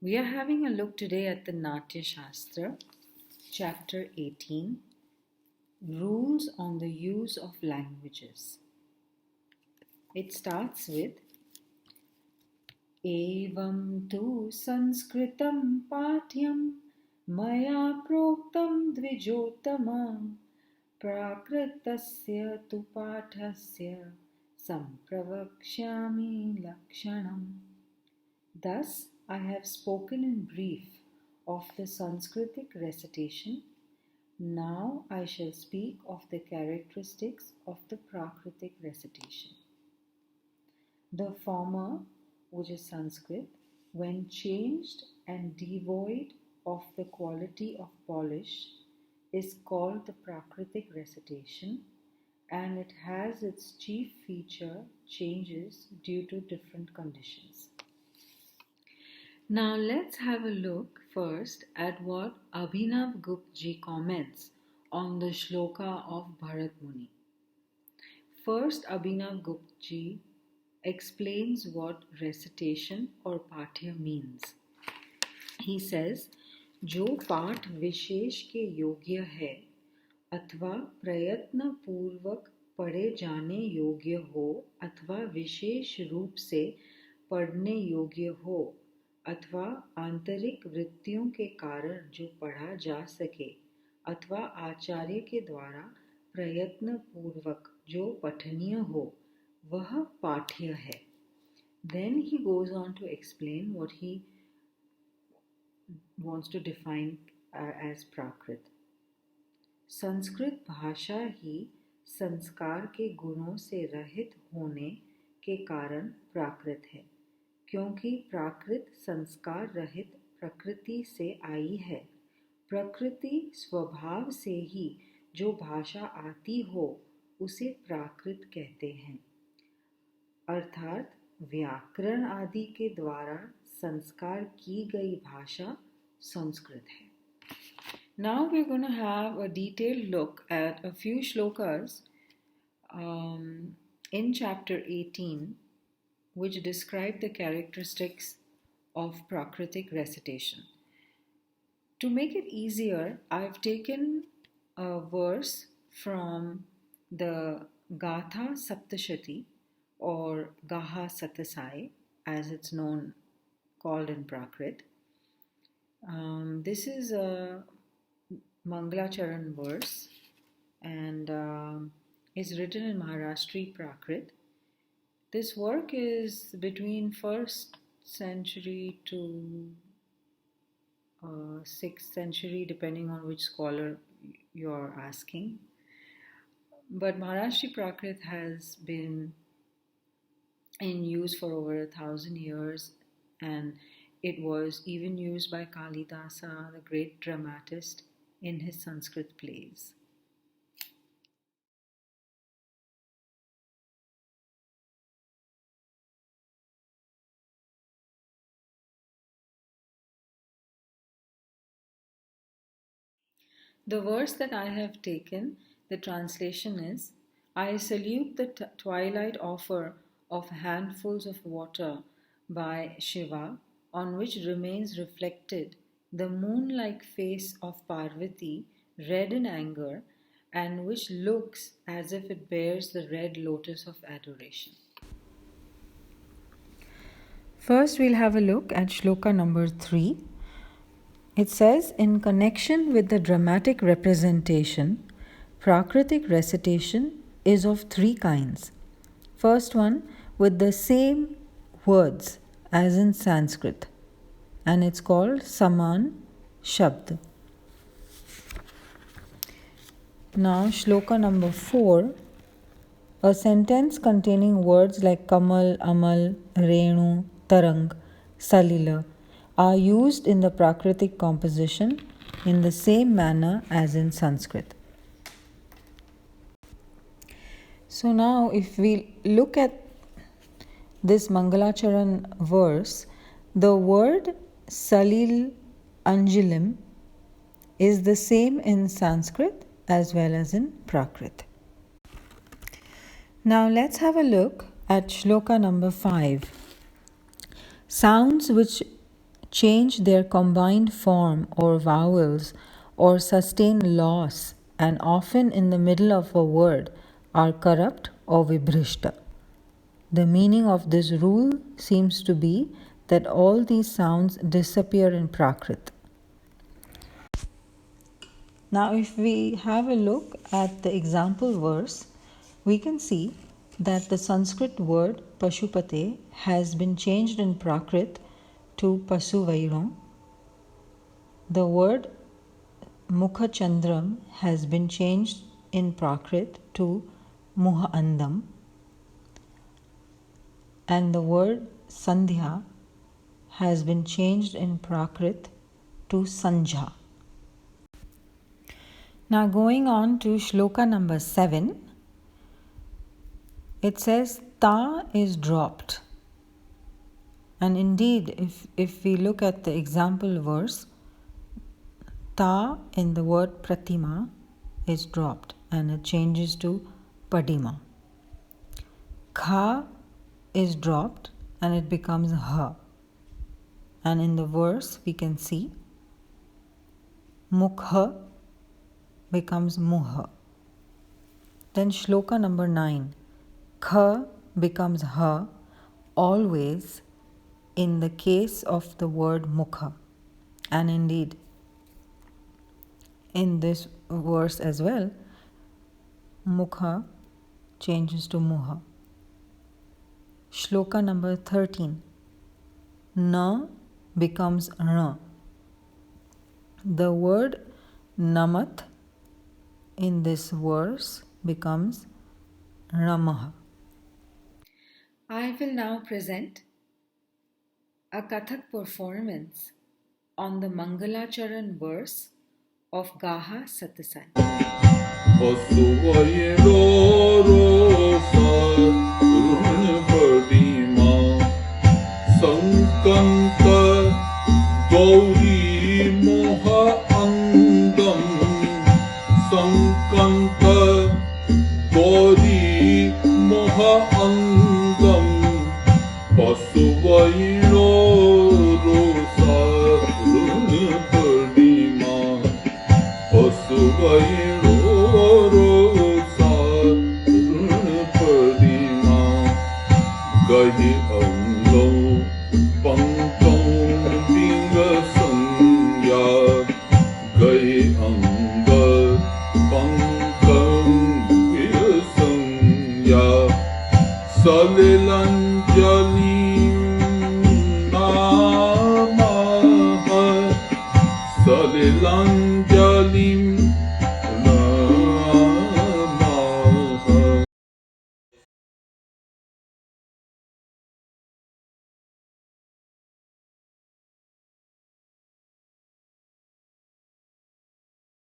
We are having a look today at the Natyashastra, chapter 18, Rules on the Use of Languages. It starts with Evam tu sanskritam pathyam maya proktam dvijotama prakritasya tu pathasya sampravakshyami lakshanam. Thus, I have spoken in brief of the Sanskritic recitation. Now I shall speak of the characteristics of the Prakritic recitation. The former, which is Sanskrit, when changed and devoid of the quality of polish, is called the Prakritic recitation, and it has its chief feature changes due to different conditions. Now let's have a look first at what Abhinav Guptji comments on the Shloka of Bharat Muni. First, Abhinav Guptji explains what recitation or pathya means. He says, जो पाठ विशेष के योग्य है अथवा प्रयत्न पूर्वक पढ़े जाने योग्य हो अथवा विशेष रूप से पढ़ने योग्य हो अथवा आंतरिक वृत्तियों के कारण जो पढ़ा जा सके अथवा आचार्य के द्वारा प्रयत्न पूर्वक जो पठनीय हो वह पाठ्य है. Then he goes on to explain what he wants to define as Prakrit. Sanskrit भाषा ही संस्कार के गुणों से रहित होने के कारण प्राकृत है, क्योंकि प्राकृत संस्कार रहित प्रकृति से आई है. प्रकृति स्वभाव से ही जो भाषा आती हो उसे प्राकृत कहते हैं, अर्थात व्याकरण आदि के द्वारा संस्कार की गई भाषा संस्कृत है. Now we're going to have a detailed look at a few shlokas in chapter 18, which describe the characteristics of Prakritic recitation. To make it easier, I've taken a verse from the Gaha Sattasai or Gaha Sattasai, as it's called in Prakrit. This is a Manglacharan verse and is written in Maharashtri Prakrit. This work is between 1st century to 6th century, depending on which scholar you're asking. But Maharashtra Prakrit has been in use for over 1,000 years, and it was even used by Kalidasa, the great dramatist, in his Sanskrit plays. The verse that I have taken, the translation is, I salute the twilight offer of handfuls of water by Shiva, on which remains reflected the moon-like face of Parvati, red in anger, and which looks as if it bears the red lotus of adoration. First, we'll have a look at Shloka number 3. It says, in connection with the dramatic representation, Prakritic recitation is of 3 kinds. First one, with the same words as in Sanskrit, and it's called Saman Shabd. Now, Shloka number 4, a sentence containing words like Kamal, Amal, Renu, Tarang, Salila are used in the Prakritic composition in the same manner as in Sanskrit. So now if we look at this Manglacharan verse, the word Salil Anjalim is the same in Sanskrit as well as in Prakrit. Now let's have a look at Shloka number 5. Sounds which change their combined form or vowels or sustain loss, and often in the middle of a word are corrupt or vibhrishta. The meaning of this rule seems to be that all these sounds disappear in Prakrit. Now, if we have a look at the example verse, we can see that the Sanskrit word Pashupate has been changed in Prakrit to Pasuvairam. The word Mukhachandram has been changed in Prakrit to Muhaandam, and the word Sandhya has been changed in Prakrit to Sanjha. Now going on to Shloka number 7, it says Ta is dropped. And indeed, if we look at the example verse, Ta in the word Pratima is dropped and it changes to Padima. Kha is dropped and it becomes Ha. And in the verse we can see Mukha becomes Muha. Then Shloka number 9, Kha becomes Ha always in the case of the word Mukha. And indeed, in this verse as well, Mukha changes to Muha. Shloka number 13, Na becomes Ra. The word Namat in this verse becomes Ramaha. I will now present a Kathak performance on the Manglacharan verse of Gaha Sattasai. Salilanjali